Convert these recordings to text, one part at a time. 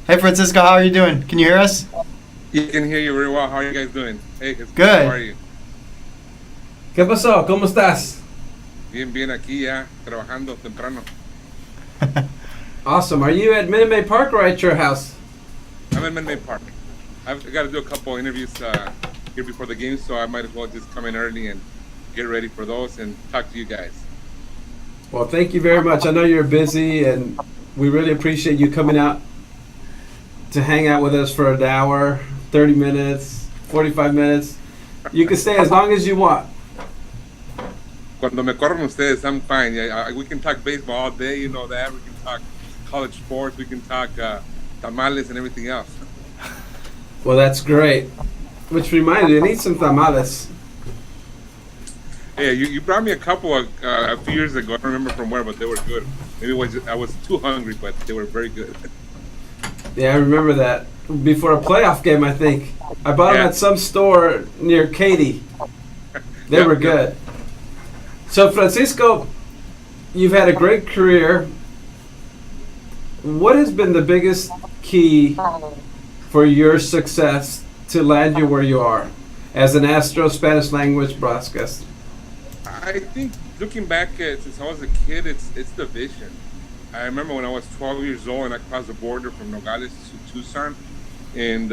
Hey Francisco, how are you doing? Can you hear us? You can hear you very well. How are you guys doing? Hey, how are Good. you? ¿Qué pasó? ¿Cómo estás? Bien, bien aquí ya, trabajando temprano. Awesome. Are you at Minute Maid Park or at your house? I'm in Menlo Park. I've got to do a couple interviews here before the game, so I might as well just come in early and get ready for those and talk to you guys. Well, thank you very much. I know you're busy, and we really appreciate you coming out to hang out with us for an hour, 30 minutes, 45 minutes. You can stay as long as you want. Cuando me corren ustedes, I'm fine. We can talk baseball all day, you know that. We can talk college sports. We can talk tamales and everything else. Well, that's great. Which reminds me, I need some tamales. Hey, you brought me a couple a few years ago. I don't remember from where, but they were good. Maybe I was too hungry, but they were very good. Yeah, I remember that. Before a playoff game, I think. I bought them at some store near Katy. They were good. So, Francisco, you've had a great career. What has been the biggest key for your success to land you where you are as an Astro Spanish language broadcaster? I think looking back since I was a kid, it's the vision. I remember when I was 12 years old and I crossed the border from Nogales to Tucson, and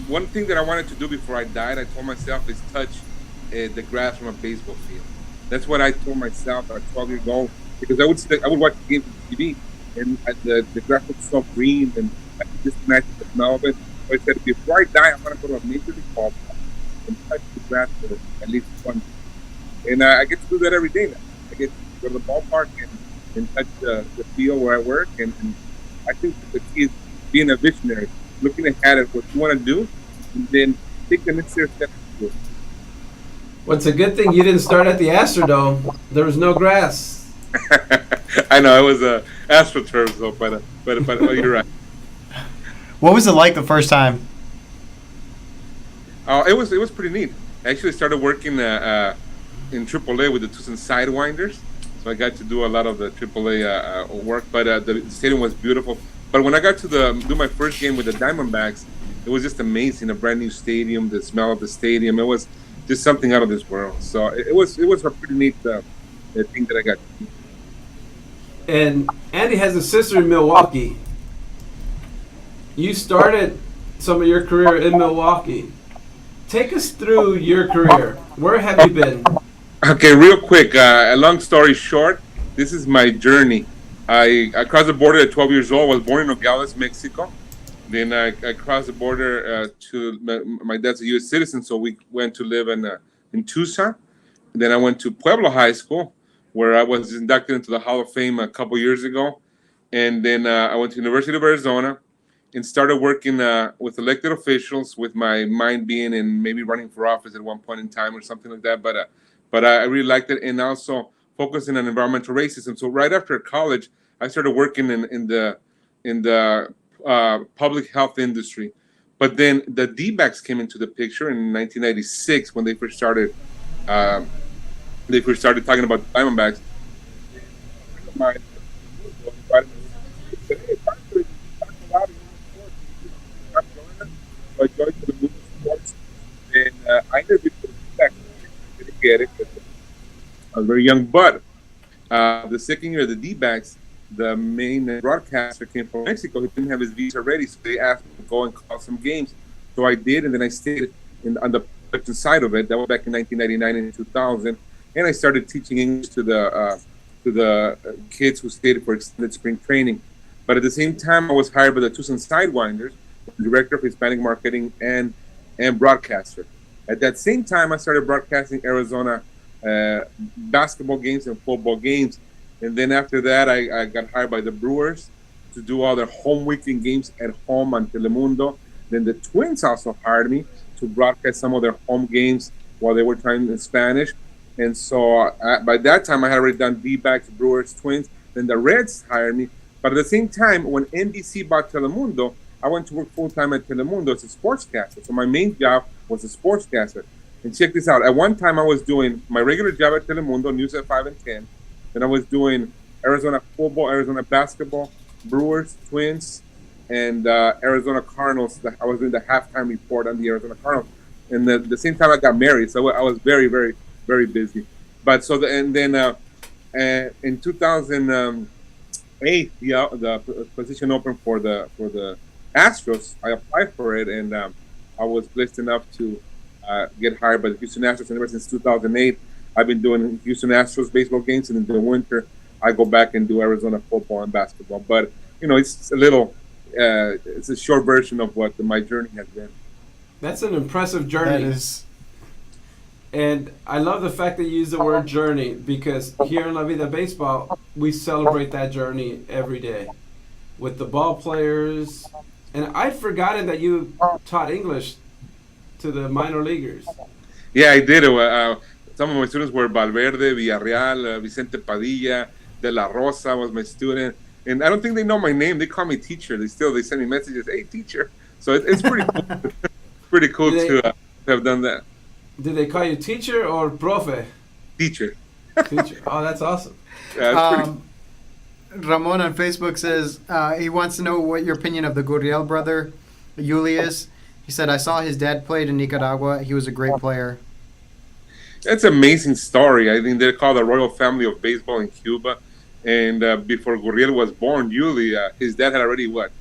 one thing that I wanted to do before I died, I told myself, is touch the grass from a baseball field. That's what I told myself at 12 years old, because I would watch the games on TV, and the grass was so green, and I could just imagine the smell of it. So I said, before I die, I'm going to go to a major league ballpark and touch the grass for at least one. And I get to do that every day now. I get to go to the ballpark and touch the field where I work. And I think the key is being a visionary, looking ahead at what you want to do, and then take the necessary steps to do it. Well, it's a good thing you didn't start at the Astrodome. There was no grass. I know it was AstroTurf, though, but you're right. What was it like the first time? It was pretty neat. I actually started working in AAA with the Tucson Sidewinders, so I got to do a lot of the AAA work. But the stadium was beautiful. But when I got to do my first game with the Diamondbacks, it was just amazing. A brand new stadium, the smell of the stadium. It was just something out of this world. So it was a pretty neat thing that I got to do. And Andy has a sister in Milwaukee. You started some of your career in Milwaukee. Take us through your career. Where have you been? Okay, real quick. A long story short, this is my journey. I crossed the border at 12 years old. I was born in Nogales, Mexico. Then I crossed the border to my dad's a U.S. citizen, so we went to live in Tucson. Then I went to Pueblo High School, where I was inducted into the Hall of Fame a couple years ago. And then I went to University of Arizona and started working with elected officials, with my mind being in maybe running for office at one point in time or something like that. But I really liked it, and also focusing on environmental racism. So right after college, I started working in the public health industry. But then the D-backs came into the picture in 1996 when they first started. Talking about the Diamondbacks. So I joined the movie sports, and I interviewed for the D-backs. I didn't get it because I was very young. But the second year of the D-backs, the main broadcaster came from Mexico. He didn't have his visa ready, so they asked me to go and call some games. So I did, and then I stayed on the production side of it. That was back in 1999 and 2000, and I started teaching English to the kids who stayed for extended spring training. But at the same time, I was hired by the Tucson Sidewinders, director of Hispanic marketing and broadcaster. At that same time, I started broadcasting Arizona basketball games and football games. And then after that, I got hired by the Brewers to do all their home weekend games at home on Telemundo. Then the Twins also hired me to broadcast some of their home games while they were trying in Spanish. And so by that time, I had already done D-backs, Brewers, Twins. Then the Reds hired me. But at the same time, when NBC bought Telemundo, I went to work full-time at Telemundo as a sportscaster. So my main job was a sportscaster. And check this out. At one time, I was doing my regular job at Telemundo, news at 5 and 10. Then I was doing Arizona football, Arizona basketball, Brewers, Twins, and Arizona Cardinals. I was doing the halftime report on the Arizona Cardinals, and the same time I got married, so I was very, very, very busy. But so and then in 2008, the position opened for the Astros. I applied for it, and I was blessed enough to get hired by the Houston Astros. And ever since 2008, I've been doing Houston Astros baseball games, and in the winter, I go back and do Arizona football and basketball. But it's a little, it's a short version of what my journey has been. That's an impressive That journey. is. And I love the fact that you use the word journey, because here in La Vida Baseball, we celebrate that journey every day with the ball players. And I'd forgotten that you taught English to the minor leaguers. Yeah, I did. Some of my students were Valverde, Villarreal, Vicente Padilla, De La Rosa was my student. And I don't think they know my name. They call me teacher. They send me messages, hey, teacher. So it's pretty cool. Pretty cool to have done that. Did they call you teacher or profe? Teacher. Teacher. Oh, that's awesome. Yeah, Ramon on Facebook says he wants to know what your opinion of the Gurriel brother, Yuli, is. He said, I saw his dad played in Nicaragua. He was a great player. It's an amazing story. I think they're called the Royal Family of Baseball in Cuba. And before Gurriel was born, Yuli, his dad had already, not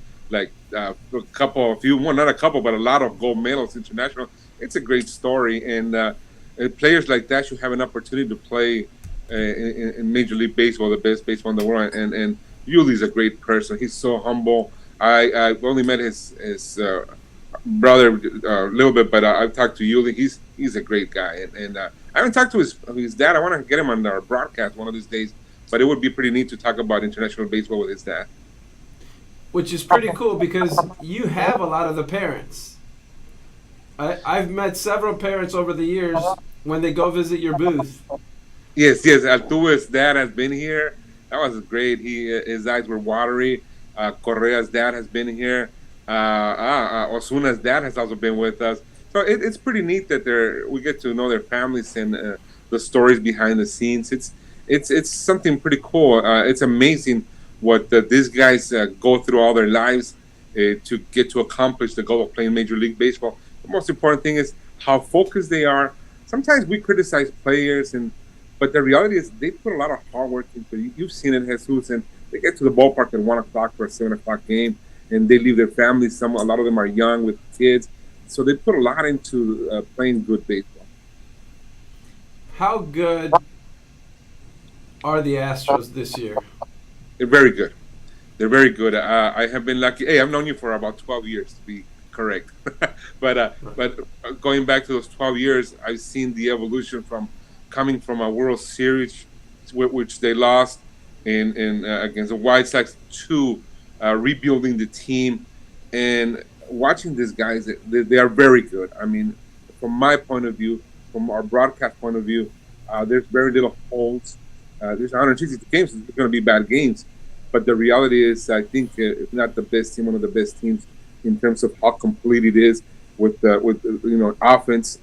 a couple, but a lot of gold medals international. It's a great story. And players like that should have an opportunity to play in Major League Baseball, the best baseball in the world. And Yuli's a great person. He's so humble. I only met his brother a little bit, but I've talked to Yuli. He's a great guy. And I haven't talked to his dad. I want to get him on our broadcast one of these days. But it would be pretty neat to talk about international baseball with his dad. Which is pretty cool because you have a lot of the parents. I've met several parents over the years when they go visit your booth. Yes. Altuve's dad has been here. That was great. His eyes were watery. Correa's dad has been here. Osuna's dad has also been with us. So it's pretty neat that we get to know their families and the stories behind the scenes. It's something pretty cool. It's amazing what these guys go through all their lives to get to accomplish the goal of playing Major League Baseball. The most important thing is how focused they are. Sometimes we criticize players, but the reality is they put a lot of hard work into it. You've seen it, Jesus, and they get to the ballpark at 1 o'clock for a 7 o'clock game, and they leave their families. A lot of them are young with kids, so they put a lot into playing good baseball. How good are the Astros this year? They're very good. They're very good. I have been lucky. Hey, I've known you for about 12 years, to be correct. but going back to those 12 years, I've seen the evolution from coming from a World Series, which they lost in against the White Sox, to rebuilding the team and watching these guys. They are very good. I mean, from my point of view, from our broadcast point of view, there's very little holes. There's 162 games. It's going to be bad games. But the reality is, I think if not the best team, one of the best teams in terms of how complete it is with offense,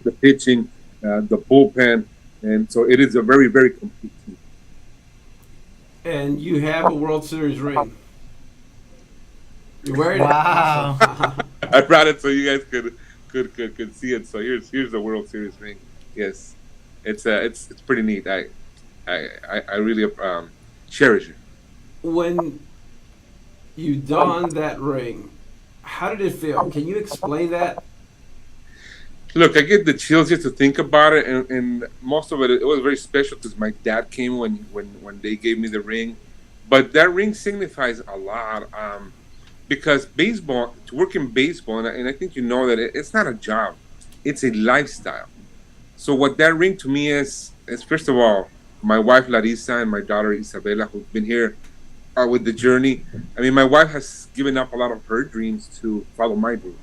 the pitching, the bullpen, and so it is a very, very complete team. And you have a World Series ring. You're wearing Wow. it. I brought it so you guys could see it. So here's the World Series ring. Yes, it's pretty neat. I really cherish it. When you donned that ring, how did it feel? Can you explain that? Look, I get the chills just to think about it, and most of it was very special because my dad came when they gave me the ring. But that ring signifies a lot because baseball, to work in baseball, and I think you know that it's not a job, it's a lifestyle. So what that ring to me is first of all, my wife Larissa and my daughter Isabella, who've been here with the journey. I mean, my wife has given up a lot of her dreams to follow my dream,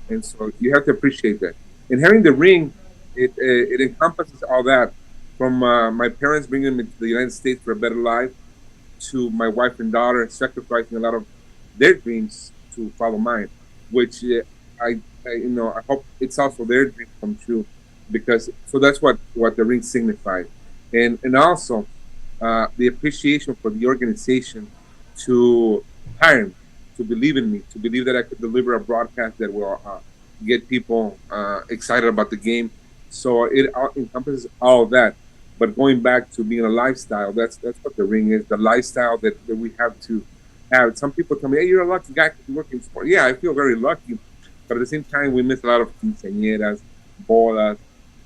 and so you have to appreciate that. And having the ring, it encompasses all that, from my parents bringing me to the United States for a better life, to my wife and daughter sacrificing a lot of their dreams to follow mine, which I hope it's also their dream come true, because so that's what the ring signified, and also the appreciation for the organization to hire me, to believe in me, to believe that I could deliver a broadcast that will get people excited about the game. So it encompasses all of that. But going back to being a lifestyle, that's what the ring is, the lifestyle that we have to have. Some people tell me, hey, you're a lucky guy to work in sport. Yeah, I feel very lucky. But at the same time, we miss a lot of quinceañeras, bodas,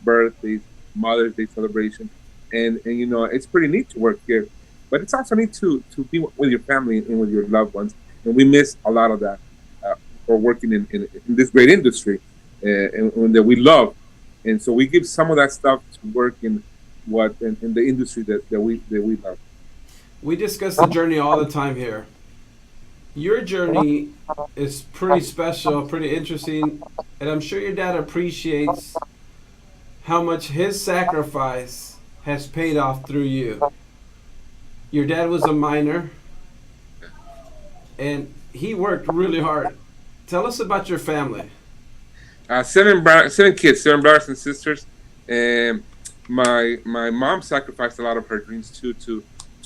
birthdays, Mother's Day celebration. And you know, it's pretty neat to work here. But it's also neat to be with your family and with your loved ones. And we miss a lot of that for working in this great industry and that we love. And so we give some of that stuff to work in the industry that we love. We discuss the journey all the time here. Your journey is pretty special, pretty interesting, and I'm sure your dad appreciates how much his sacrifice has paid off through you. Your dad was a miner, and he worked really hard. Tell us about your family. 7 kids, 7 brothers and sisters, and my mom sacrificed a lot of her dreams too to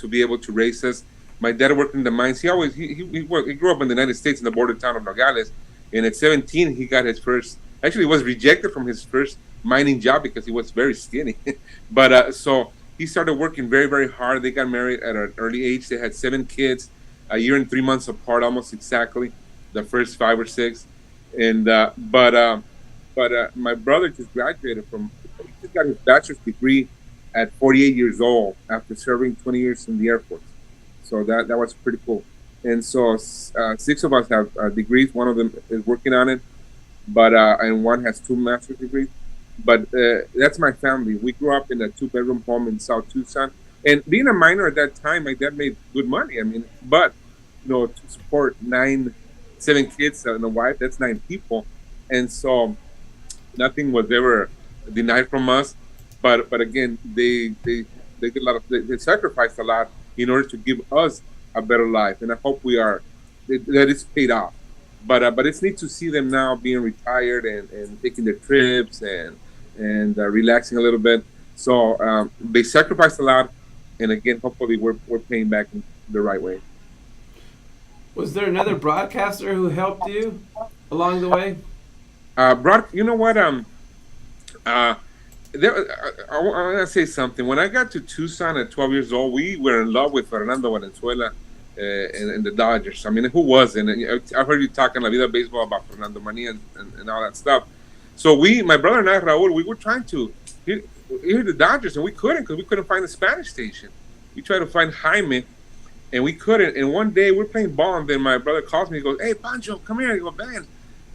be able to raise us. My dad worked in the mines. He grew up in the United States in the border town of Nogales, and at 17 he got his first. Actually, he was rejected from his first mining job because he was very skinny. But so he started working very, very hard. They got married at an early age. They had 7 kids, a year and 3 months apart, almost exactly. The first 5 or 6, and but my brother just graduated from. He just got his bachelor's degree at 48 years old after serving 20 years in the Air Force. So that was pretty cool. And so 6 of us have degrees. One of them is working on it, but and one has 2 master's degrees. But that's my family. We grew up in a 2-bedroom home in South Tucson. And being a miner at that time, my dad made good money. I mean, but you know, to support 7 kids and a wife, that's 9 people. And so nothing was ever denied from us. But again, they did a lot of, they sacrificed a lot in order to give us a better life. And I hope that it's paid off. But it's neat to see them now being retired and taking their trips and relaxing a little bit. So they sacrificed a lot. And again, hopefully we're paying back in the right way. Was there another broadcaster who helped you along the way? You know what? I want to say something. When I got to Tucson at 12 years old, we were in love with Fernando Valenzuela and the Dodgers. I mean, who wasn't? I heard you talking La Vida Baseball about Fernando Mania and all that stuff. So my brother and I, Raul, we were trying to hear the Dodgers, and we couldn't because we couldn't find the Spanish station. We tried to find Jaime, and we couldn't. And one day we're playing ball, and then my brother calls me. He goes, "Hey, Pancho, come here." I go, "Man,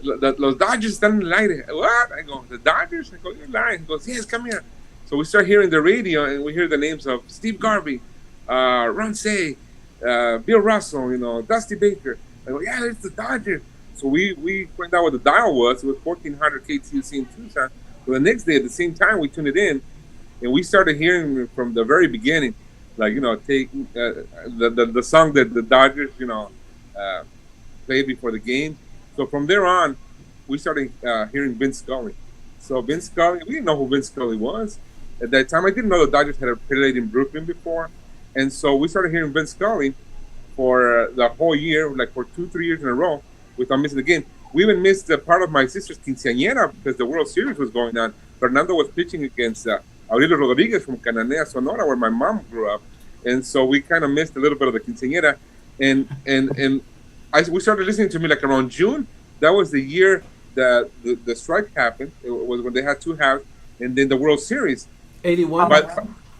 los Dodgers están en el aire." What? I go, "The Dodgers?" I go, "You're lying." He goes, "Yes, come here." So we start hearing the radio, and we hear the names of Steve Garvey, Ron Say, Bill Russell, Dusty Baker. I go, "Yeah, it's the Dodgers." So we find out what the dial was. It was 1400 KTUC in Tucson. So the next day at the same time, we tuned it in, and we started hearing from the very beginning, like, take the song that the Dodgers, played before the game. So from there on, we started hearing Vince Scully. So Vince Scully, we didn't know who Vince Scully was at that time. I didn't know the Dodgers had played in Brooklyn before. And so we started hearing Vince Scully for the whole year, like for 2-3 years in a row, without missing the game. We even missed the part of my sister's quinceañera because the World Series was going on. Fernando was pitching against Aurelio Rodriguez from Cananea, Sonora, where my mom grew up. And so we kind of missed a little bit of the quinceañera. And we started listening to me like around June. That was the year that the strike happened. It was when they had 2 halves. And then the World Series. 81.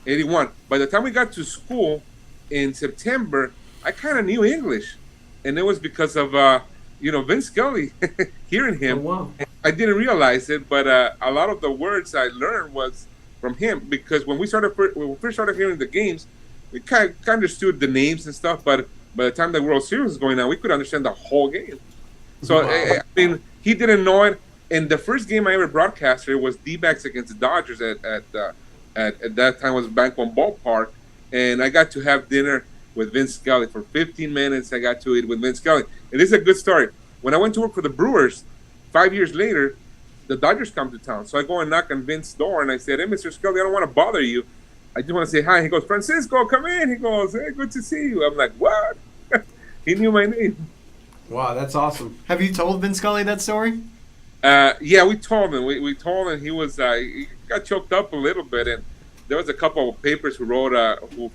81. By the time we got to school in September, I kind of knew English. And it was because of, Vince Scully, hearing him. Oh, wow. I didn't realize it, but a lot of the words I learned was from him. Because when we first started hearing the games, we kind of understood the names and stuff. But by the time the World Series was going on, we could understand the whole game. So, wow. I mean, he didn't know it. And the first game I ever broadcasted was D-backs against the Dodgers at that time was Bank One Ballpark. And I got to have dinner with Vince Scully for 15 minutes. I got to eat with Vince Scully. And this is a good story. When I went to work for the Brewers, 5 years later, the Dodgers come to town. So I go and knock on Vince's door, and I said, "Hey, Mr. Scully, I don't want to bother you. I just want to say hi." He goes, "Francisco, come in." He goes, "Hey, good to see you." I'm like, "What?" He knew my name. Wow, that's awesome. Have you told Vin Scully that story? Yeah, we told him. We told him he got choked up a little bit, and there was a couple of papers who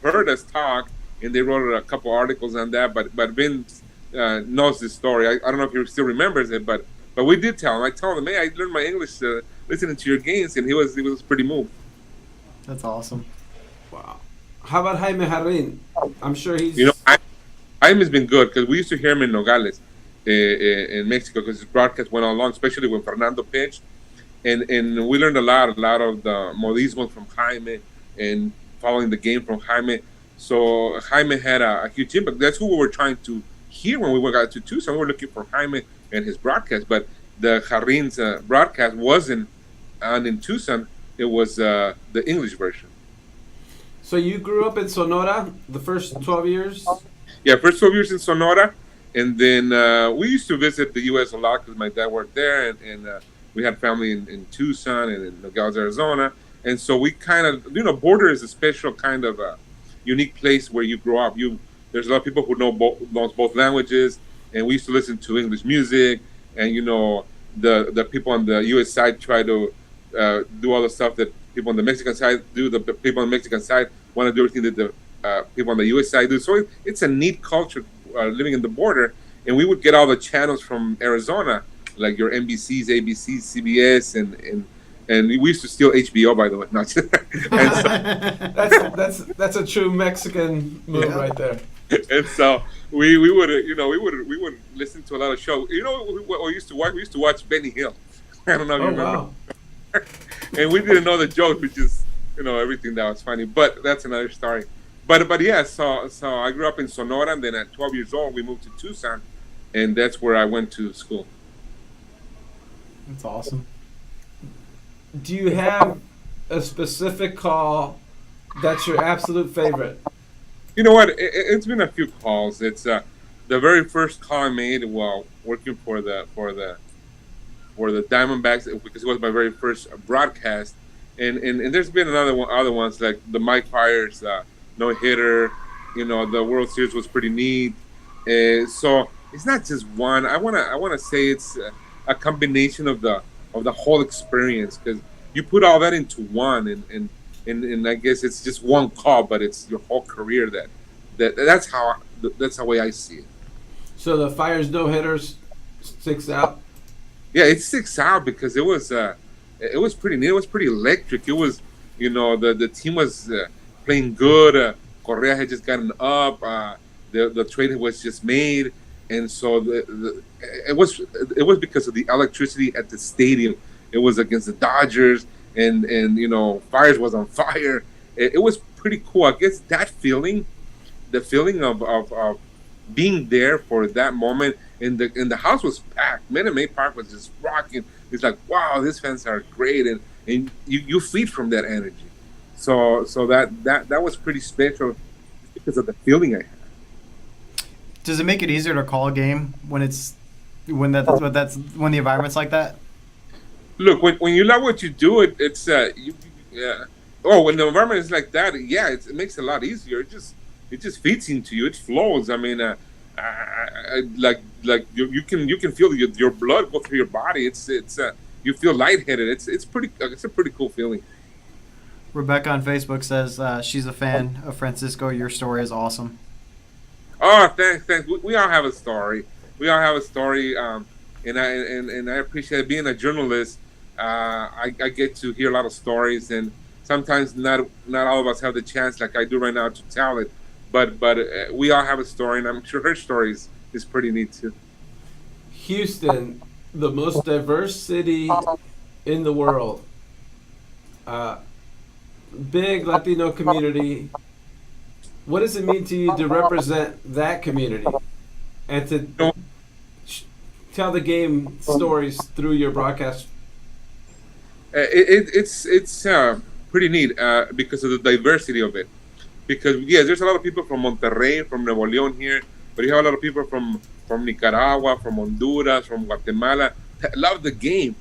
heard us talk, and they wrote a couple articles on that. But Vin knows this story. I don't know if he still remembers it, but we did tell him. I told him, hey, I learned my English listening to your games, and he was pretty moved. That's awesome. Wow. How about Jaime Jarrin? I'm sure he's. Jaime has been good because we used to hear him in Nogales, in Mexico, because his broadcast went along, especially when Fernando pitched, and we learned a lot of the modismos from Jaime and following the game from Jaime. So Jaime had a huge impact. That's who we were trying to hear when we got to Tucson. We were looking for Jaime and his broadcast, but the Jarrin's broadcast wasn't on in Tucson. It was the English version. So you grew up in Sonora the first 12 years? Yeah, first 12 years in Sonora, and then we used to visit the U.S. a lot because my dad worked there, and we had family in Tucson and in Nogales, Arizona, and so we kind of, border is a special kind of unique place where you grow up. There's a lot of people who knows both languages, and we used to listen to English music, and the people on the U.S. side try to do all the stuff that people on the Mexican side do. The people on the Mexican side want to do everything that the people on the U.S. side do. So it's a neat culture living in the border. And we would get all the channels from Arizona, like your NBCs, ABCs, CBS, and we used to steal HBO, by the way. No, and so, that's a true Mexican move right there. And so we would listen to a lot of shows. What we used to watch? We used to watch Benny Hill. I don't know if you remember. Wow. And we didn't know the jokes, which is everything that was funny. But that's another story. But yeah, so I grew up in Sonora, and then at 12 years old we moved to Tucson, and that's where I went to school. That's awesome. Do you have a specific call that's your absolute favorite? You know what? It's been a few calls. It's the very first call I made while working for the Diamondbacks, because it was my very first broadcast, and there's been other ones like the Mike Myers no hitter. The World Series was pretty neat. So it's not just one. I wanna say it's a combination of the whole experience, because you put all that into one, and I guess it's just one call, but it's your whole career that's how the way I see it. So the Fires no hitters sticks out. Yeah, it sticks out because it was pretty neat. It was pretty electric. It was, the team was playing good. Correa had just gotten up. The trade was just made, and so it was because of the electricity at the stadium. It was against the Dodgers, and Fires was on fire. It was pretty cool. I guess that feeling, the feeling of being there for that moment, and the house was packed. Minute Maid Park was just rocking. It's like, wow, these fans are great, and you feed from that energy. So that was pretty special because of the feeling I had. Does it make it easier to call a game when the environment's like that? Look, when you love what you do, it's yeah. Oh, when the environment is like that, yeah, it makes it a lot easier. It just feeds into you. It flows. I mean, like you can feel your blood go through your body. It's you feel lightheaded. It's a pretty cool feeling. Rebecca on Facebook says she's a fan of Francisco. Your story is awesome. Oh, thanks. We all have a story. And I appreciate it. Being a journalist. I get to hear a lot of stories, and sometimes not all of us have the chance, like I do right now, to tell it. But we all have a story, and I'm sure her story is pretty neat too. Houston, the most diverse city in the world. Big Latino community. What does it mean to you to represent that community and to tell the game stories through your broadcast? It's pretty neat because of the diversity of it. Because there's a lot of people from Monterrey, from Nuevo León here, but you have a lot of people from Nicaragua, from Honduras, from Guatemala that love the game.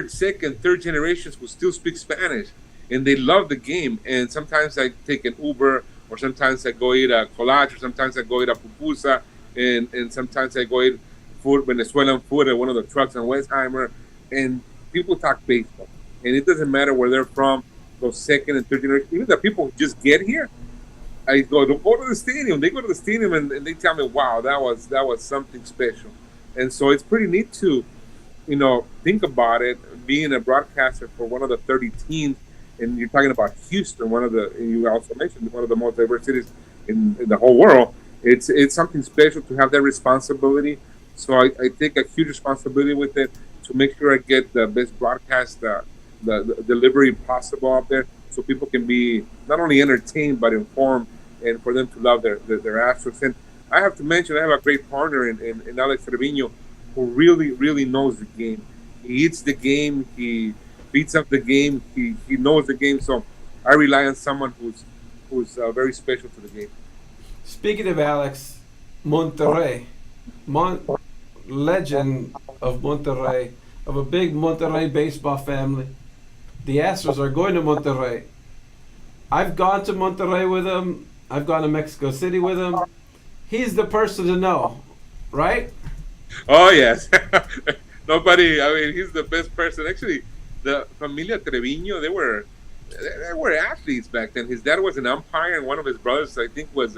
Second, third generations who still speak Spanish, and they love the game. And sometimes I take an Uber, or sometimes I go eat a collage, or sometimes I go eat a pupusa, and sometimes I go eat food, Venezuelan food at one of the trucks on Westheimer, and people talk baseball, and it doesn't matter where they're from, those second and third generation, even the people who just get here. I go to the stadium. They go to the stadium and they tell me, "Wow, that was something special." And so it's pretty neat to, think about it. Being a broadcaster for one of the 30 teams, and you're talking about Houston, you also mentioned one of the most diverse cities in the whole world. It's something special to have that responsibility. So I take a huge responsibility with it to make sure I get the best broadcast, the delivery possible out there, so people can be not only entertained but informed, and for them to love their Astros. And I have to mention, I have a great partner in Alex Trevino, who really, really knows the game. He eats the game. He beats up the game. He knows the game. So I rely on someone who's very special to the game. Speaking of Alex, Monterrey, legend of Monterrey, of a big Monterrey baseball family. The Astros are going to Monterrey. I've gone to Monterrey with him. I've gone to Mexico City with him. He's the person to know, right? Oh, yes. He's the best person. Actually, the Familia Trevino, they were athletes back then. His dad was an umpire, and one of his brothers, I think, was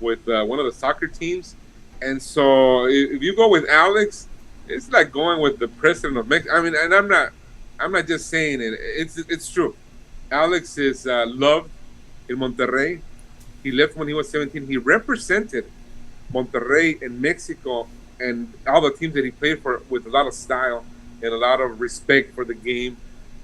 with one of the soccer teams. And so if you go with Alex, it's like going with the president of Mexico. I mean, and I'm not just saying it. It's true. Alex is loved in Monterrey. He left when he was 17. He represented Monterrey in Mexico and all the teams that he played for with a lot of style and a lot of respect for the game.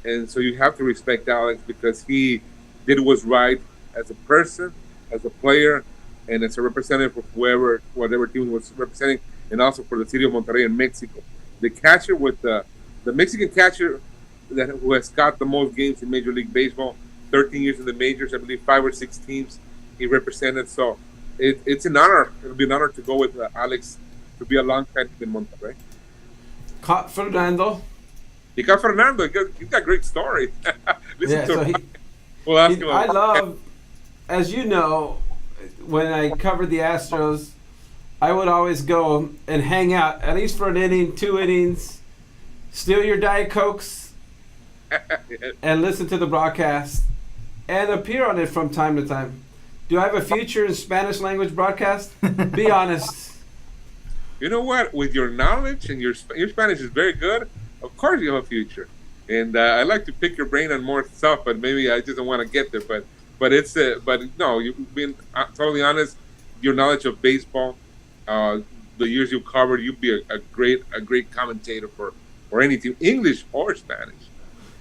And so you have to respect Alex because he did what was right as a person, as a player, and as a representative of whatever team he was representing, and also for the city of Monterrey in Mexico. The catcher with the Mexican catcher who has got the most games in Major League Baseball, 13 years in the majors, I believe 5 or 6 teams he represented. So it's an honor. It'll be an honor to go with Alex to be a long time in Monterrey. Caught Fernando. He got Fernando. He's got great story. We'll ask him. I love, as you know, when I covered the Astros, I would always go and hang out, at least for an inning, 2 innings, steal your Diet Cokes, and listen to the broadcast, and appear on it from time to time. Do I have a future in Spanish language broadcast? Be honest. You know what? With your knowledge and your Spanish is very good. Of course, you have a future. And I like to pick your brain on more stuff, but maybe I just don't want to get there. But no, you've been totally honest. Your knowledge of baseball, the years you covered, you'd be a great commentator for anything, English or Spanish.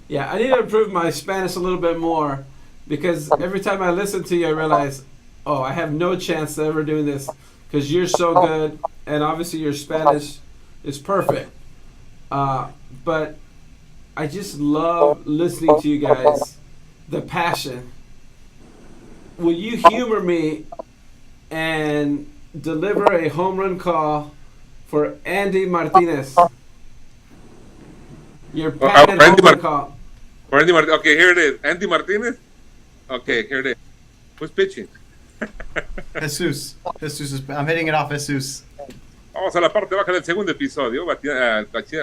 Yeah, I need to improve my Spanish a little bit more, because every time I listen to you, I realize, I have no chance of ever doing this, because you're so good, and obviously your Spanish is perfect. But I just love listening to you guys, the passion. Will you humor me and deliver a home run call for Andy Martinez? Your patented home run call. For Andy Martinez. Okay, here it is. Andy Martinez. Okay, here it is. Who's pitching? Jesus I'm hitting it off Jesus. Vamos a la parte baja del segundo episodio.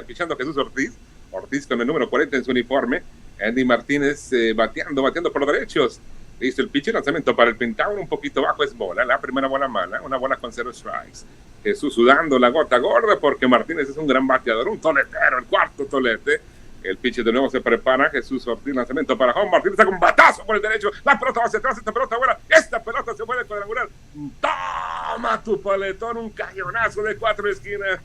Pichando Jesús Ortiz. Ortiz con el número 40 en su uniforme. Andy Martínez bateando por los derechos. Listo el pitch, lanzamiento para el Pentágono, un poquito bajo, es bola. La primera bola mala, una bola con 0 strikes. Jesús sudando la gota gorda porque Martínez es un gran bateador, un toletero, el cuarto tolete. El pitch de nuevo se prepara. Jesús Ortiz, lanzamiento para home. Martínez saca un batazo por el derecho. La pelota va hacia atrás, esta pelota buena. Esta pelota se puede cuadrangular. Toma tu paletón, un cañonazo de 4 esquinas.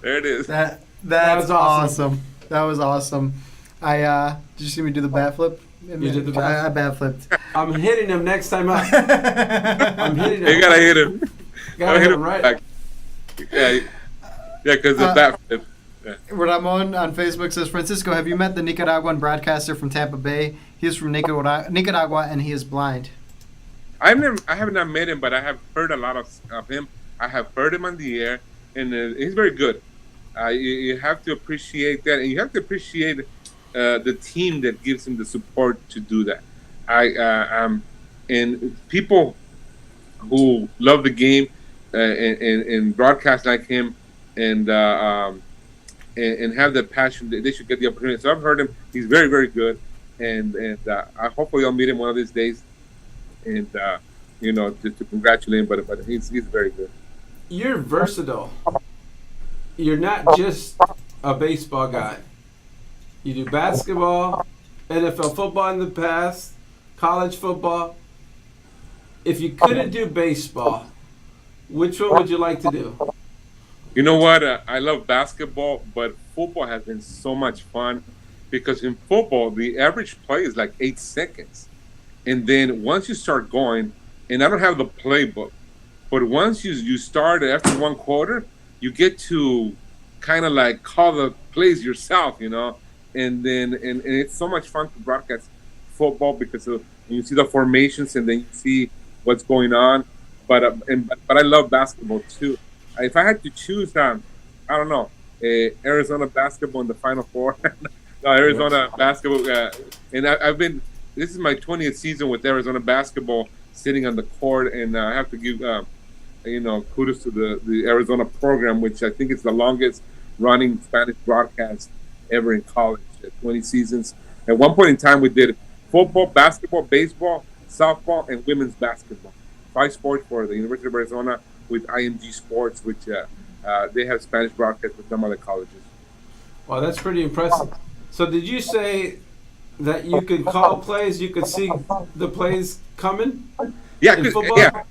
There it is. That was awesome. That was awesome. Did you see me do the bat flip? You did the bat. I bat flipped. I'm hitting him next time up. I'm hitting him. You gotta hit him. Gotta hit him right. Back. Yeah, because the bat flip. Yeah. Ramon on Facebook says, Francisco, have you met the Nicaraguan broadcaster from Tampa Bay? He is from Nicaragua and he is blind. I have not met him, but I have heard a lot of him. I have heard him on the air, and he's very good. You have to appreciate that, and you have to appreciate the team that gives him the support to do that. And people who love the game and broadcast like him, and have the passion. They should get the opportunity. So I've heard him. He's very, very good, and I hopefully I'll meet him one of these days, and to congratulate him. But he's very good. You're versatile. You're not just a baseball guy. You do basketball, NFL football in the past, college football. If you couldn't do baseball, which one would you like to do? You know what? I love basketball, but football has been so much fun because in football, the average play is like 8 seconds. And then once you start going, and I don't have the playbook, but once you start after one quarter, you get to kind of like call the plays yourself, and it's so much fun to broadcast football because you see the formations and then you see what's going on. But I love basketball too. If I had to choose, I don't know, Arizona basketball in the Final Four. No, Arizona basketball, and I've been. This is my 20th season with Arizona basketball, sitting on the court, and I have to give kudos to the Arizona program, which I think is the longest running Spanish broadcast ever in college. 20 seasons. At one point in time, we did football, basketball, baseball, softball, and women's basketball. 5 sports for the University of Arizona with IMG Sports, which they have Spanish broadcasts with some other colleges. Wow, that's pretty impressive. So did you say that you could call plays, you could see the plays coming? Yeah, in football? Yeah.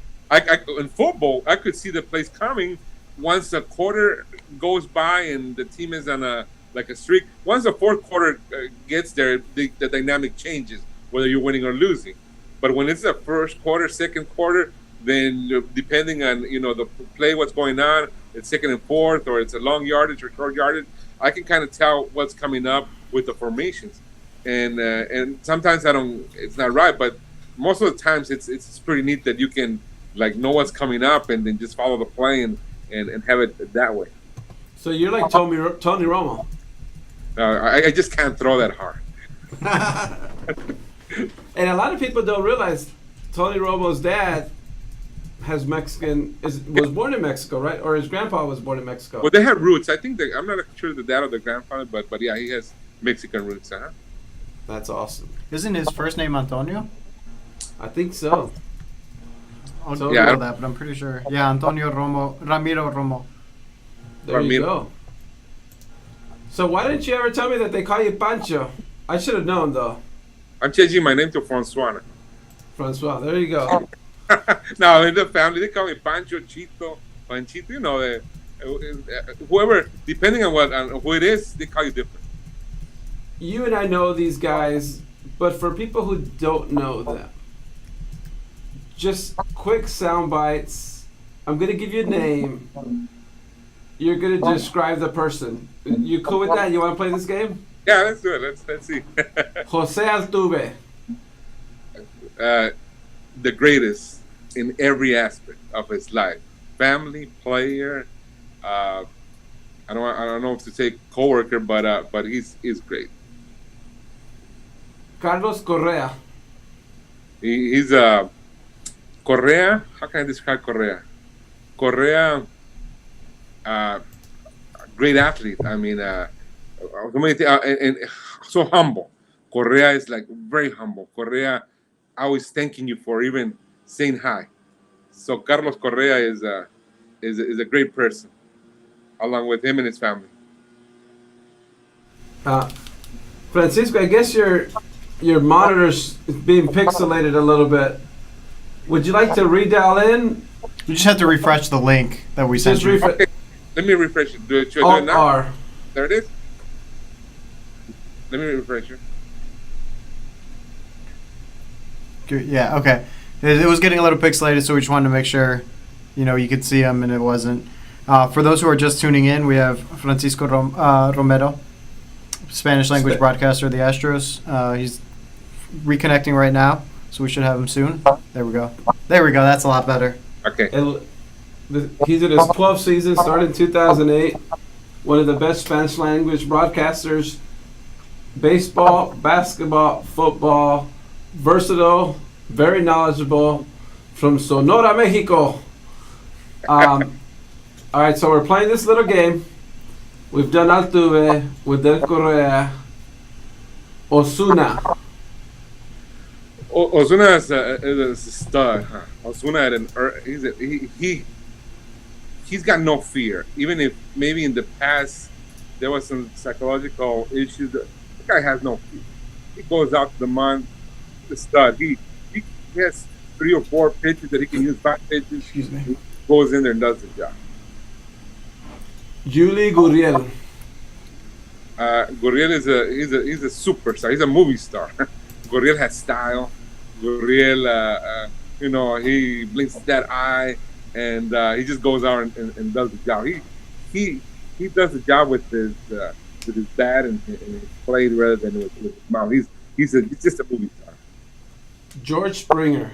In football, I could see the plays coming once the quarter goes by and the team is on a streak. Once the fourth quarter gets there, the dynamic changes, whether you're winning or losing. But when it's the first quarter, second quarter, then depending on the play, what's going on, it's second and fourth, or it's a long yardage or short yardage, I can kind of tell what's coming up with the formations. And sometimes it's not right, but most of the times it's pretty neat that you can know what's coming up and then just follow the play and have it that way. So you're like Tony Romo. I just can't throw that hard. And a lot of people don't realize Tony Romo's dad was born in Mexico, right? Or his grandpa was born in Mexico. Well, they have roots. I think I'm not sure the dad or the grandfather, but yeah, he has Mexican roots. That's awesome. Isn't his first name Antonio? I think so. I'll Google that, but I'm pretty sure. Yeah, Ramiro Romo. There you go. So why didn't you ever tell me that they call you Pancho? I should have known, though. I'm changing my name to Francois. Francois, there you go. No, in the family, they call me Pancho, Chito, Panchito, whoever, depending on who it is, they call you different. You and I know these guys, but for people who don't know them, just quick sound bites. I'm going to give you a name. You're going to describe the person. You cool with that? You want to play this game? Yeah, let's do it. Let's see. Jose Altuve. The greatest in every aspect of his life. Family, player. I don't know if to say coworker, but he's great. Carlos Correa. He's Correa. How can I describe Correa? Correa, great athlete. I mean, and so humble. Correa is very humble. Correa always thanking you for even saying hi. So Carlos Correa is a great person, along with him and his family. Francisco, I guess your monitor's being pixelated a little bit. Would you like to redial in? You just have to refresh the link that we sent you. Okay, let me refresh it. Should I do it now? R. There it is. Let me refresh it. Yeah, okay. It was getting a little pixelated, so we just wanted to make sure, you could see him, and it wasn't. For those who are just tuning in, we have Francisco Romero, Spanish language broadcaster of the Astros. He's reconnecting right now, so we should have him soon. There we go. That's a lot better. Okay. He's in his 12th season, started in 2008. One of the best Spanish language broadcasters. Baseball, basketball, football, versatile, very knowledgeable, from Sonora, Mexico. All right, so we're playing this little game. We've done Altuve, we've done Correa, Osuna. Ozuna is a stud. Huh? Ozuna had he's got no fear. Even if maybe in the past there was some psychological issues, the guy has no fear. He goes out to the mound, the stud. He has 3 or 4 pitches that he can use, 5 pitches. Excuse me. He goes in there and does the job. Yuli Gurriel. Gurriel is he's a superstar. He's a movie star. Gurriel has style. Gurriel, he blinks that eye, and he just goes out and does the job. He does the job with his bat and his plate rather than with his mouth. He's just a movie star. George Springer.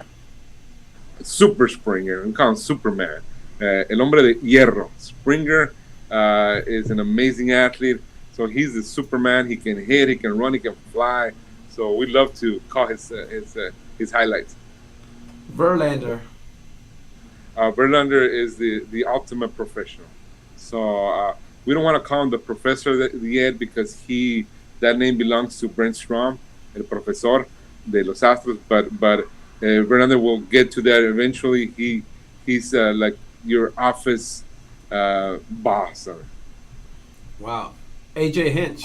Super Springer. We call him Superman. El hombre de hierro. Springer is an amazing athlete. So he's the Superman. He can hit, he can run, he can fly. So we love to call his highlights. Verlander. Verlander is the ultimate professional. So we don't want to call him the professor yet because that name belongs to Brent Strom, el profesor de los Astros. But Verlander will get to that eventually. He's like your office boss. Wow. AJ Hinch.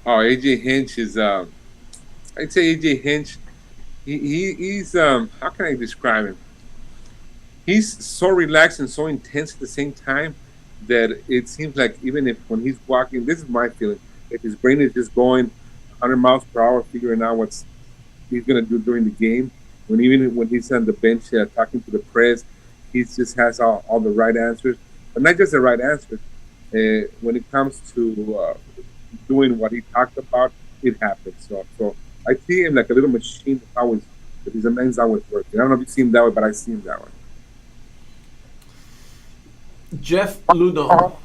Oh, AJ Hinch is I'd say AJ Hinch. He's how can I describe him? He's so relaxed and so intense at the same time that it seems like even if when he's walking, this is my feeling, if his brain is just going 100 miles per hour, figuring out what he's gonna do during the game. Even when he's on the bench talking to the press, he just has all the right answers, but not just the right answers. When it comes to doing what he talked about, it happens. So I see him like a little machine that his mind's always working. I don't know if you see him that way, but I see him that way. Jeff Luhnow.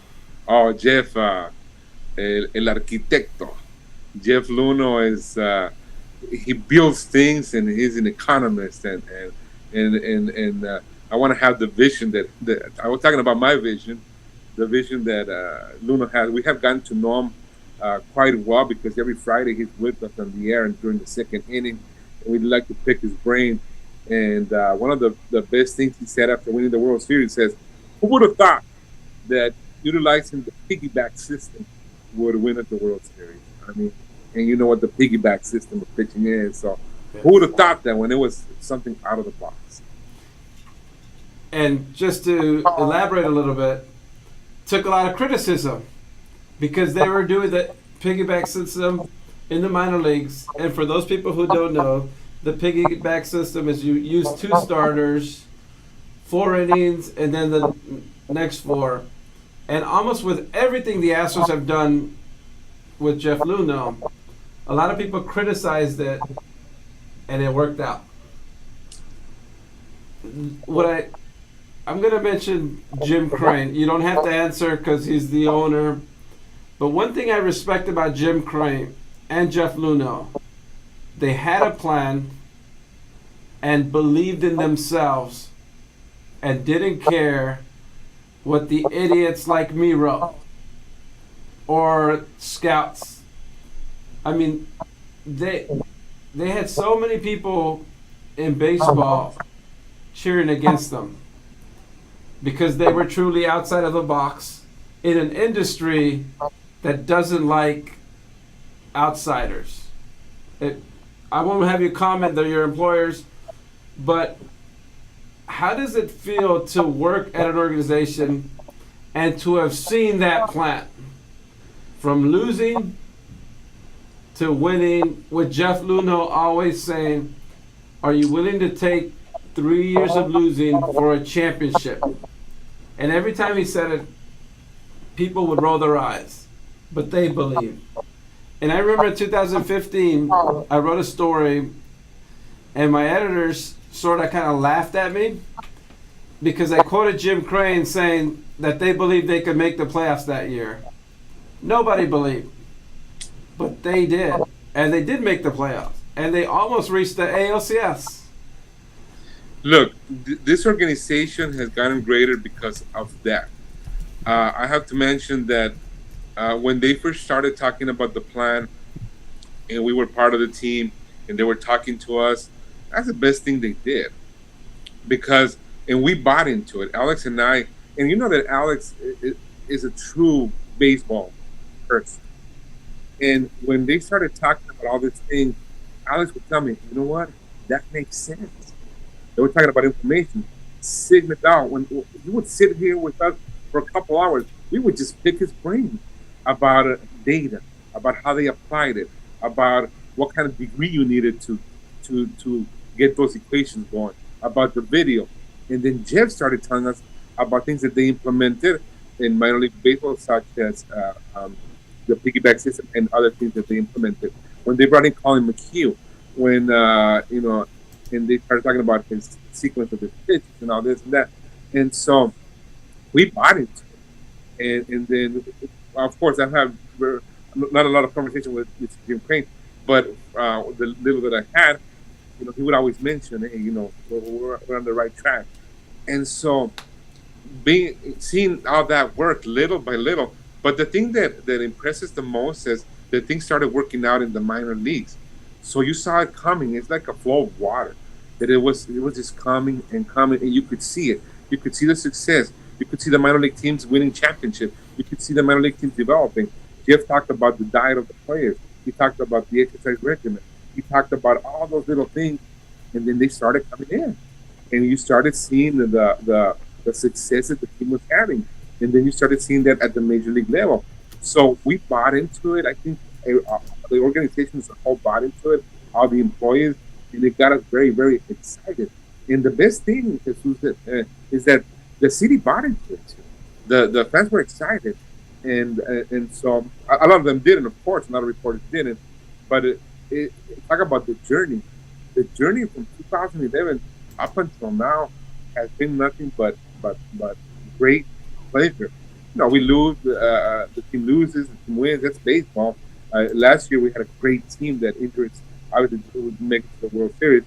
Oh, Jeff, el arquitecto. Jeff Luhnow is he builds things, and he's an economist, and I want to have the vision that I was talking about. My vision, the vision that Luhnow has. We have gotten to know him quite well because every Friday he's with us on the air and during the second inning, and we'd like to pick his brain. And one of the best things he said after winning the World Series says, "Who would have thought that utilizing the piggyback system would win at the World Series?" I mean, and you know what the piggyback system of pitching is. So who would have thought that when it was something out of the box? And just to elaborate a little bit, took a lot of criticism because they were doing the piggyback system in the minor leagues. And for those people who don't know, the piggyback system is you use 2 starters, 4 innings, and then the next 4. And almost with everything the Astros have done with Jeff Luhnow, a lot of people criticized it, and it worked out. I'm going to mention Jim Crane. You don't have to answer because he's the owner. But one thing I respect about Jim Crane and Jeff Luhnow, they had a plan and believed in themselves and didn't care what the idiots like me wrote or scouts. I mean, they had so many people in baseball cheering against them because they were truly outside of the box in an industry that doesn't like outsiders. I won't have you comment, they're your employers, but how does it feel to work at an organization and to have seen that plant from losing to winning, with Jeff Luhnow always saying, are you willing to take 3 years of losing for a championship? And every time he said it, people would roll their eyes, but they believed. And I remember in 2015, I wrote a story, and my editors sort of kind of laughed at me because I quoted Jim Crane saying that they believed they could make the playoffs that year. Nobody believed, but they did. And they did make the playoffs, and they almost reached the ALCS. Look, this organization has gotten greater because of that. I have to mention that when they first started talking about the plan, and we were part of the team, and they were talking to us, that's the best thing they did because, and we bought into it. Alex and I, and you know that Alex is a true baseball person. And when they started talking about all these things, Alex would tell me, you know what? That makes sense. They were talking about information. Sigma out. When he would sit here with us for a couple hours, we would just pick his brain about data, about how they applied it, about what kind of degree you needed to get those equations going, about the video. And then Jeff started telling us about things that they implemented in minor league baseball, such as the piggyback system and other things that they implemented. When they brought in Colin McHugh, when and they started talking about his sequence of his pitches and all this and that, and so we bought into it. And then, of course, I've had not a lot of conversation with Jim Crane, but the little that I had, he would always mention, hey, we're on the right track. And so seeing all that work little by little, but the thing that impresses the most is that things started working out in the minor leagues. So you saw it coming. It's like a flow of water. That it was just coming and coming, and you could see it. You could see the success. You could see the minor league teams winning championship. You could see the minor league teams developing. Jeff talked about the diet of the players. He talked about the exercise regimen. He talked about all those little things, and then they started coming in, and you started seeing the success that the team was having, and then you started seeing that at the major league level. So we bought into it. I think the organization as a whole bought into it. All the employees, and it got us very, very excited. And the best thing is that the city bought into it too. The fans were excited, and so a lot of them didn't, of course. A lot of reporters didn't, but talk about the journey. The journey from 2011 up until now has been nothing but great pleasure. We lose, the team loses, the team wins. That's baseball. Last year we had a great team that injuries obviously would make it to the World Series,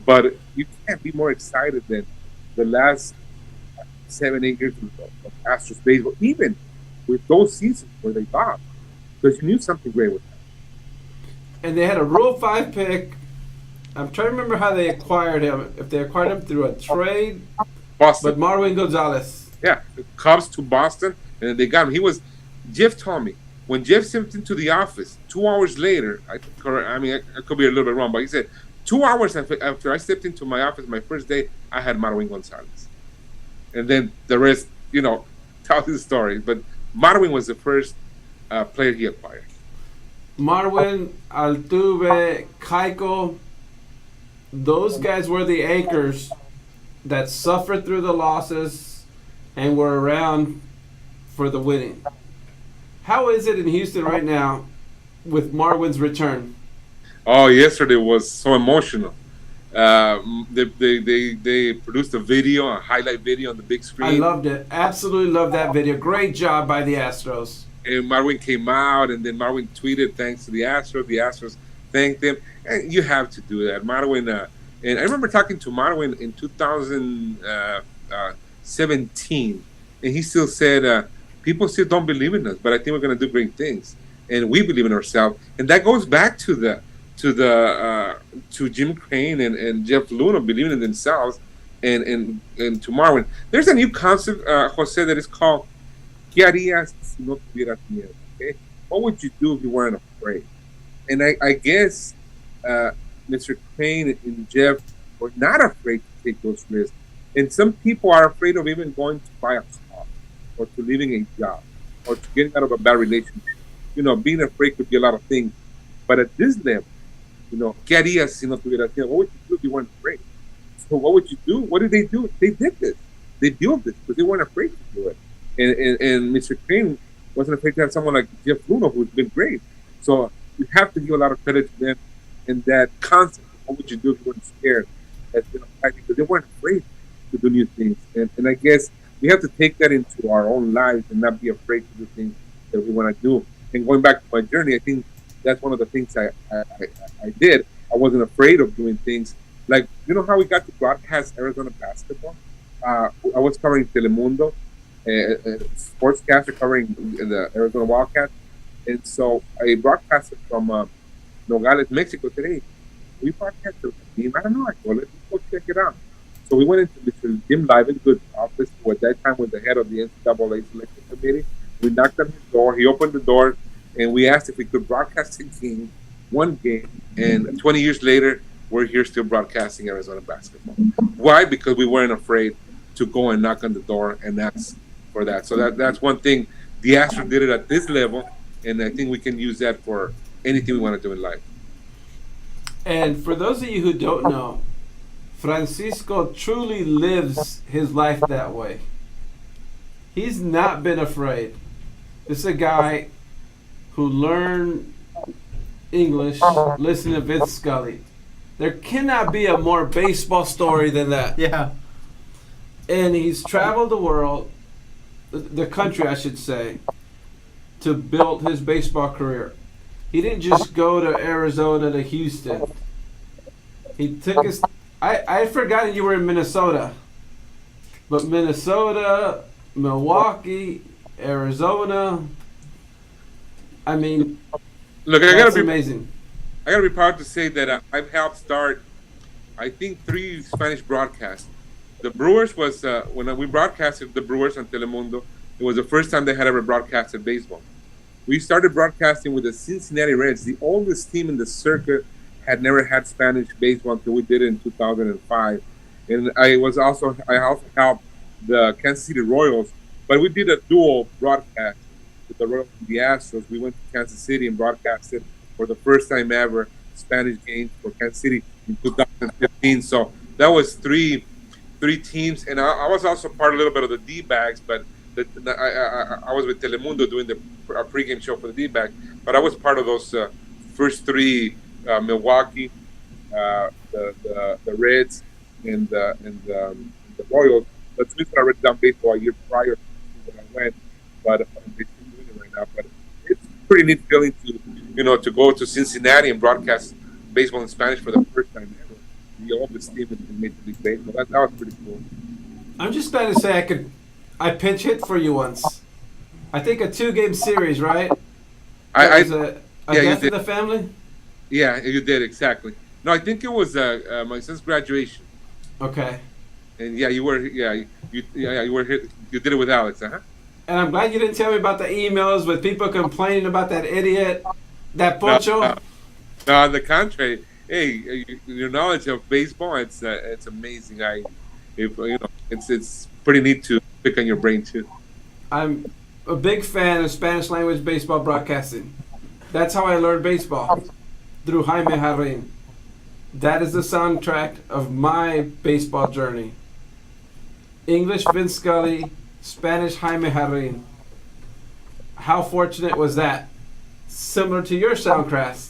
but you can't be more excited than the last 7-8 years of Astros baseball, even with those seasons where they lost, because you knew something great would happen. And they had a Rule 5 pick. I'm trying to remember how they acquired him. If they acquired him through a trade, Boston. But Marwin Gonzalez. Yeah, the Cubs to Boston, and they got him. Jeff told me, when Jeff stepped into the office, 2 hours later, I could be a little bit wrong, but he said, 2 hours after I stepped into my office, my first day, I had Marwin Gonzalez. And then the rest, tells the story. But Marwin was the first player he acquired. Marwin, Altuve, Keiko, those guys were the anchors that suffered through the losses and were around for the winning. How is it in Houston right now with Marwin's return? Oh, yesterday was so emotional. They produced a highlight video on the big screen. I loved it. Absolutely loved that video. Great job by the Astros. And Marwin came out, and then Marwin tweeted thanks to the Astros. The Astros thanked them. And you have to do that. Marwin, and I remember talking to Marwin in 2017, and he still said, people still don't believe in us, but I think we're going to do great things, and we believe in ourselves. And that goes back to Jim Crane and Jeff Luna believing in themselves, and to Marwin. There's a new concept, Jose, that is called "¿Qué harías si no tuvieras miedo?" Okay, what would you do if you weren't afraid? And I guess Mr. Crane and Jeff were not afraid to take those risks, and some people are afraid of even going to buy a car, or to leaving a job, or to getting out of a bad relationship. Being afraid could be a lot of things. But at this level, ¿qué harías si no tuvieras miedo? What would you do if you weren't afraid? So what would you do? What did they do? They did this. They built this because they weren't afraid to do it. And Mr. Crane wasn't afraid to have someone like Jeff Luna, who's been great. So you have to give a lot of credit to them in that concept. What would you do if you weren't scared? That's been applied because they weren't afraid to do new things. And I guess we have to take that into our own lives and not be afraid to do things that we want to do. And going back to my journey, I think that's one of the things I did. I wasn't afraid of doing things Like, you know how we got to broadcast Arizona basketball? I was covering Telemundo, sportscaster covering the Arizona Wildcats. And so I broadcasted from Nogales, Mexico today. We broadcast the team. I don't know. I go, let's go check it out. So we went into Mr. Jim Livengood's office, who at that time was the head of the NCAA selection committee. We knocked on his door. He opened the door, and we asked if we could broadcast a game, one game. And 20 years later, we're here still broadcasting Arizona basketball. Why? Because we weren't afraid to go and knock on the door and ask for that. So that's one thing. The Astros did it at this level, and I think we can use that for anything we want to do in life. And for those of you who don't know, Francisco truly lives his life that way. He's not been afraid. This is a guy who learned English listening to Vince Scully. There cannot be a more baseball story than that. Yeah. And he's traveled the world, the country, I should say, to build his baseball career. He didn't just go to Arizona, to Houston. He took his... I forgot you were in Minnesota. But Minnesota, Milwaukee, Arizona... I mean, look, that's amazing. I gotta be proud to say that I've helped start, I think, 3 Spanish broadcasts. The Brewers was, when we broadcasted the Brewers on Telemundo, it was the first time they had ever broadcasted baseball. We started broadcasting with the Cincinnati Reds. The oldest team in the circuit had never had Spanish baseball until we did it in 2005. And I also helped the Kansas City Royals, but we did a dual broadcast with the Royals and the Astros. We went to Kansas City and broadcasted for the first time ever Spanish games for Kansas City in 2015. So that was three teams, and I was also part a little bit of the D-backs, but I was with Telemundo doing the pregame show for the D-back, but I was part of those first 3: Milwaukee, the Reds, and the Royals. The Twins had already done baseball a year prior to when I went, but they're still doing it right now. But it's pretty neat feeling to go to Cincinnati and broadcast baseball in Spanish for the first time ever. The oldest team in Major League Baseball. That was pretty cool. I'm just trying to say I pinch hit for you once. I think a 2-game series, right? A death in the family? Yeah, you did, exactly. No, I think it was my son's graduation. Okay. And yeah, you were here. You did it with Alex, huh? And I'm glad you didn't tell me about the emails with people complaining about that idiot, that Pocho. No, on the contrary. Hey, your knowledge of baseball, it's amazing. It's pretty neat to pick on your brain too. I'm a big fan of Spanish language baseball broadcasting. That's how I learned baseball, through Jaime Jarrin. That is the soundtrack of my baseball journey. English Vince Scully, Spanish Jaime Jarrin. How fortunate was that? Similar to your soundtrack.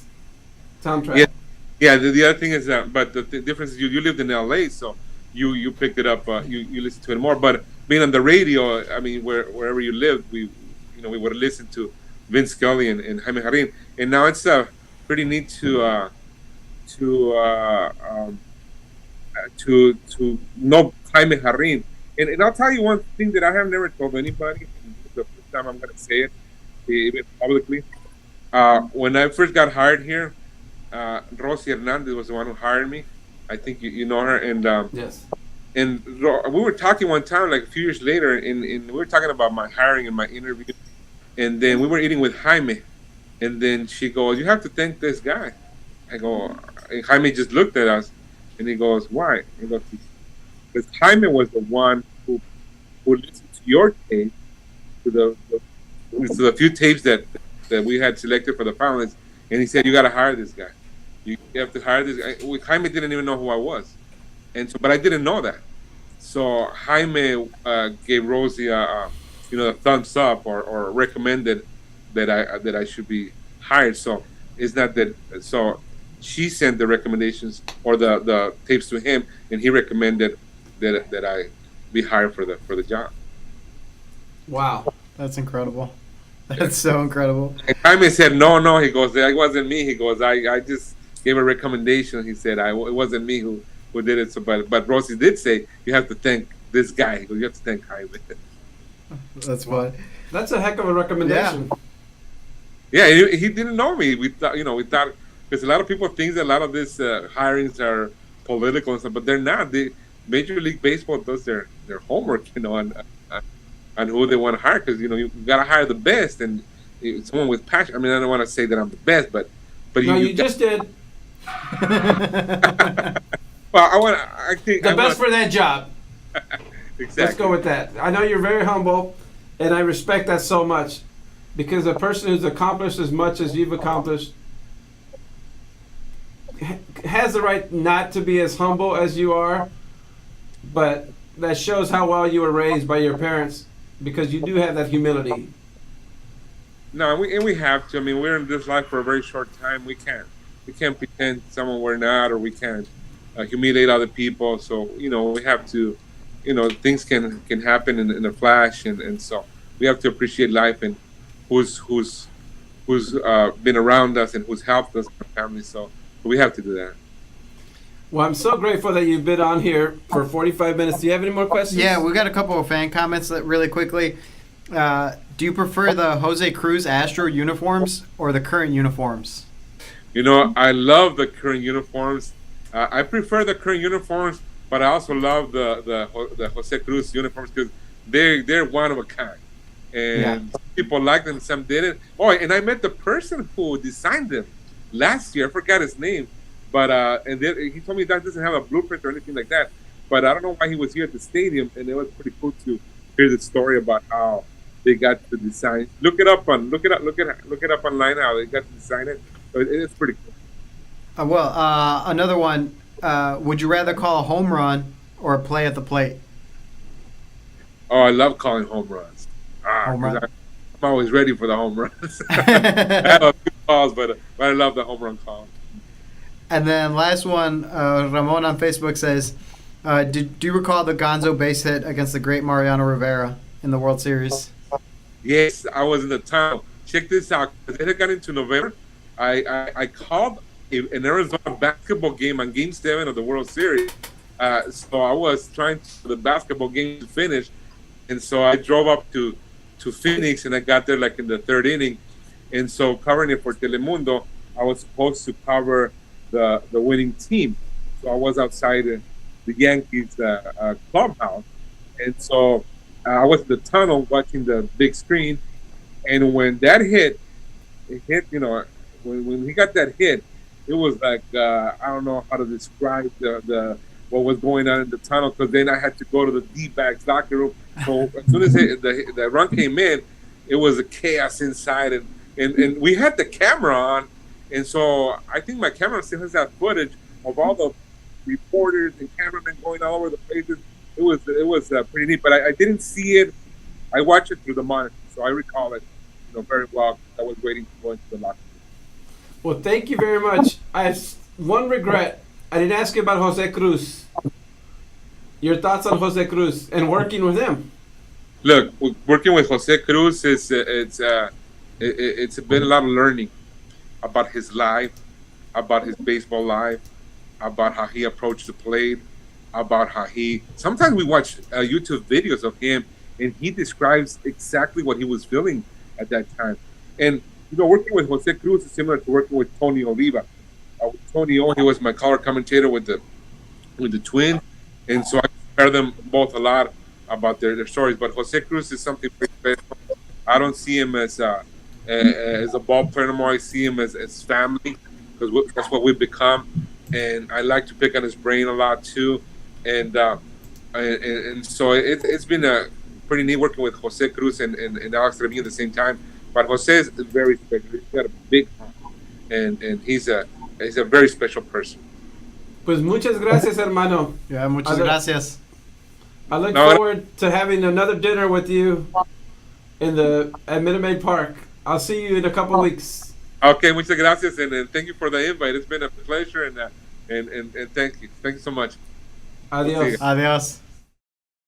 Yeah. The other thing is that, but the difference is you lived in LA, so you picked it up. You listened to it more. But being on the radio, I mean, wherever you lived, we would listen to Vince Scully and Jaime Jarrin, and now it's pretty neat to know Jaime Jarrin. And I'll tell you one thing that I have never told anybody. The first time I'm going to say it, even publicly. When I first got hired here, Rosie Hernandez was the one who hired me. I think you know her. And yes. And we were talking one time, like a few years later, and we were talking about my hiring and my interview. And then we were eating with Jaime. And then she goes, "You have to thank this guy." I go, and Jaime just looked at us, and he goes, "Why?" He goes, "Because Jaime was the one who listened to your tape, to the few tapes that we had selected for the finalists, and he said, you got to hire this guy. You have to hire this guy." Jaime didn't even know who I was, and so, but I didn't know that. So Jaime gave Rosie a thumbs up or recommended that I should be hired. So it's not that. So she sent the recommendations or the tapes to him, and he recommended that I be hired for the job. Wow, that's incredible. That's so incredible. And Jaime said, "No." He goes, "That wasn't me." He goes, "I just gave a recommendation." He said, "It wasn't me who who did it. So, but Rossi did say you have to thank this guy. He goes, you have to thank Jaime. That's what. That's a heck of a recommendation. Yeah, he didn't know me. We thought because a lot of people think that a lot of these hirings are political and stuff, but they're not. Major League Baseball does their homework, on who they want to hire, because you got to hire the best and someone with passion. I mean, I don't want to say that I'm the best, but no, you just did. Well, I think the best for that job. Exactly. Let's go with that. I know you're very humble, and I respect that so much, because a person who's accomplished as much as you've accomplished has the right not to be as humble as you are, but that shows how well you were raised by your parents, because you do have that humility. No, we have to. I mean, we're in this life for a very short time. We can't pretend someone we're not, or we can't humiliate other people. So we have to. Things can happen in a flash, and so we have to appreciate life and who's been around us and who's helped us, our family. So we have to do that. Well, I'm so grateful that you've been on here for 45 minutes. Do you have any more questions? Yeah, we got a couple of fan comments that really quickly. Do you prefer the Jose Cruz Astro uniforms or the current uniforms? I love the current uniforms. I prefer the current uniforms, but I also love the Jose Cruz uniforms because they're one of a kind, and people like them, some didn't. Oh, and I met the person who designed them last year. I forgot his name, but and then he told me that doesn't have a blueprint or anything like that. But I don't know why he was here at the stadium, and it was pretty cool to hear the story about how they got the design. Look it up online how they got to design it. So it's pretty cool. Another one. Would you rather call a home run or a play at the plate? Oh, I love calling home runs. Home run. I'm always ready for the home runs. I have a few calls, but I love the home run call. And then last one, Ramon on Facebook says, do you recall the Gonzo base hit against the great Mariano Rivera in the World Series? Yes, I was in the tunnel. Check this out. As it got into November, I called an Arizona basketball game on Game 7 of the World Series. So I was trying for the basketball game to finish. And so I drove up to Phoenix, and I got there like in the third inning. And so covering it for Telemundo, I was supposed to cover the winning team. So I was outside the Yankees clubhouse. And so I was in the tunnel watching the big screen. And when that hit, when he got that hit, it was like, I don't know how to describe the what was going on in the tunnel, because then I had to go to the D-backs locker room. So as soon as the run came in, it was a chaos inside. And we had the camera on. And so I think my camera still has that footage of all the reporters and cameramen going all over the places. It was pretty neat, but I didn't see it. I watched it through the monitor, so I recall it very well. I was waiting to go into the locker room. Well, thank you very much. I have one regret. I didn't ask you about Jose Cruz. Your thoughts on Jose Cruz and working with him? Look, working with Jose Cruz it's been a lot of learning about his life, about his baseball life, about how he approached the plate, about how sometimes we watch YouTube videos of him, and he describes exactly what he was feeling at that time. And working with Jose Cruz is similar to working with Tony Oliva. With Tony O, he was my color commentator with the Twins, and so I compare them both a lot about their stories. But Jose Cruz is something pretty special. I don't see him as a ball player anymore. I see him as family, because that's what we've become. And I like to pick on his brain a lot too. And so it's been a pretty neat working with Jose Cruz and Alex Trevino at the same time. But Jose is very special. He's got a big heart, and he's a very special person. Pues muchas gracias, hermano. Yeah, muchas gracias. I look forward to having another dinner with you at Minute Maid Park. I'll see you in a couple weeks. Okay, muchas gracias, and thank you for the invite. It's been a pleasure, and thank you. Thank you so much. Adios. Adios.